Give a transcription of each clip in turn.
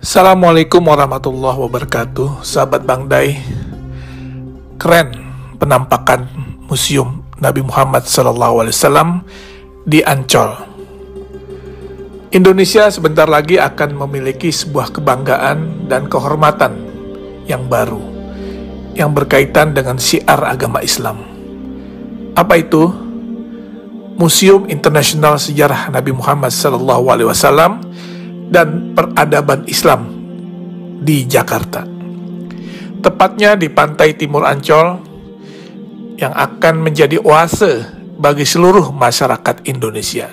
Assalamualaikum warahmatullahi wabarakatuh. Sahabat Bang Day, keren penampakan Museum Nabi Muhammad SAW di Ancol. Indonesia sebentar lagi akan memiliki sebuah kebanggaan dan kehormatan yang baru yang berkaitan dengan syiar agama Islam. Apa itu? Museum Internasional Sejarah Nabi Muhammad SAW dan Peradaban Islam di Jakarta, tepatnya di pantai timur Ancol, yang akan menjadi oase bagi seluruh masyarakat Indonesia,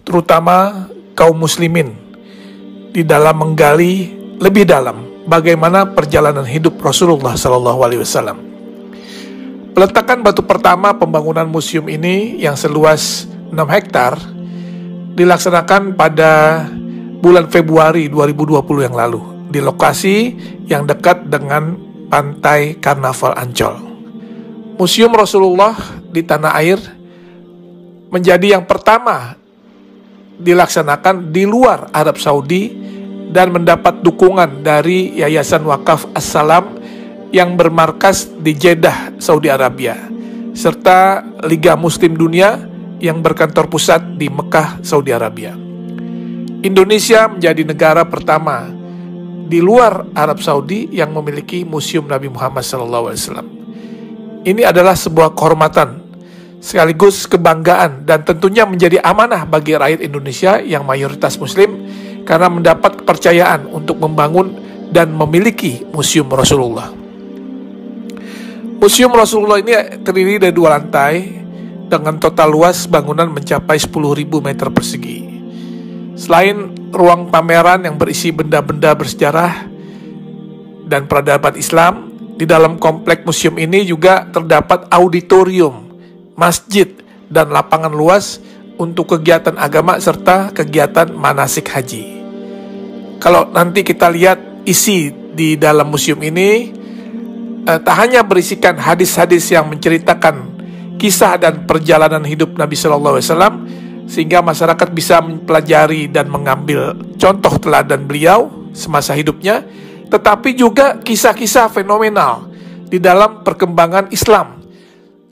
terutama kaum muslimin, di dalam menggali lebih dalam bagaimana perjalanan hidup Rasulullah SAW. Peletakan batu pertama pembangunan museum ini yang seluas 6 hektar dilaksanakan pada bulan Februari 2020 yang lalu di lokasi yang dekat dengan pantai Karnaval Ancol. Museum Rasulullah di tanah air menjadi yang pertama dilaksanakan di luar Arab Saudi dan mendapat dukungan dari Yayasan Wakaf As-Salam yang bermarkas di Jeddah, Saudi Arabia, serta Liga Muslim Dunia yang berkantor pusat di Mekah, Saudi Arabia. Indonesia menjadi negara pertama di luar Arab Saudi yang memiliki Museum Nabi Muhammad SAW. Ini adalah sebuah kehormatan, sekaligus kebanggaan, dan tentunya menjadi amanah bagi rakyat Indonesia yang mayoritas Muslim karena mendapat kepercayaan untuk membangun dan memiliki Museum Rasulullah. Museum Rasulullah ini terdiri dari 2 lantai dengan total luas bangunan mencapai 10.000 meter persegi. Selain ruang pameran yang berisi benda-benda bersejarah dan peradaban Islam, di dalam komplek museum ini juga terdapat auditorium, masjid, dan lapangan luas untuk kegiatan agama serta kegiatan manasik haji. Kalau nanti kita lihat isi di dalam museum ini, tak hanya berisikan hadis-hadis yang menceritakan kisah dan perjalanan hidup Nabi SAW, sehingga masyarakat bisa mempelajari dan mengambil contoh teladan beliau semasa hidupnya, tetapi juga kisah-kisah fenomenal di dalam perkembangan Islam,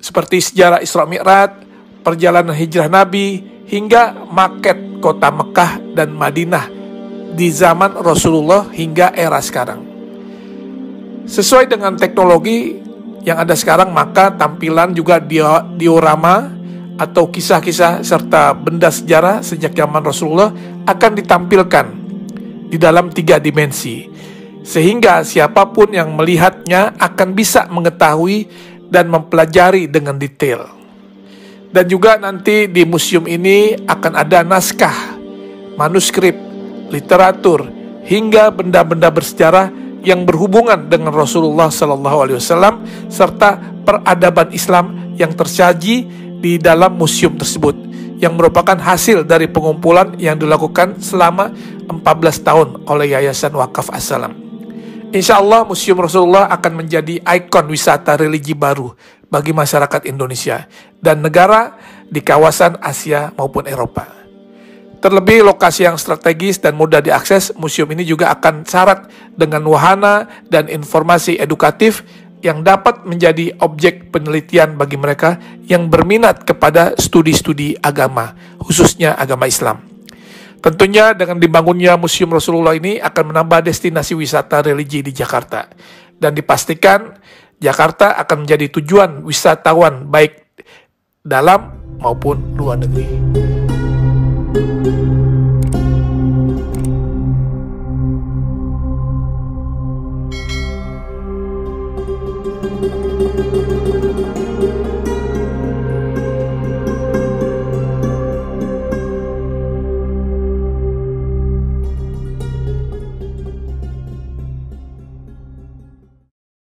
seperti sejarah Isra Mi'raj, perjalanan hijrah Nabi, hingga maket kota Mekah dan Madinah di zaman Rasulullah hingga era sekarang. Sesuai dengan teknologi yang ada sekarang, maka tampilan juga diorama atau kisah-kisah serta benda sejarah sejak zaman Rasulullah akan ditampilkan di dalam 3 dimensi, sehingga siapapun yang melihatnya akan bisa mengetahui dan mempelajari dengan detail. Dan juga nanti di museum ini akan ada naskah, manuskrip, literatur, hingga benda-benda bersejarah yang berhubungan dengan Rasulullah SAW serta peradaban Islam yang tersaji di dalam museum tersebut, yang merupakan hasil dari pengumpulan yang dilakukan selama 14 tahun oleh Yayasan Wakaf As-Salam. Insya Allah Museum Rasulullah akan menjadi ikon wisata religi baru bagi masyarakat Indonesia dan negara di kawasan Asia maupun Eropa. Terlebih lokasi yang strategis dan mudah diakses, museum ini juga akan syarat dengan wahana dan informasi edukatif yang dapat menjadi objek penelitian bagi mereka yang berminat kepada studi-studi agama, khususnya agama Islam. Tentunya dengan dibangunnya Museum Rasulullah ini akan menambah destinasi wisata religi di Jakarta, dan dipastikan Jakarta akan menjadi tujuan wisatawan baik dalam maupun luar negeri.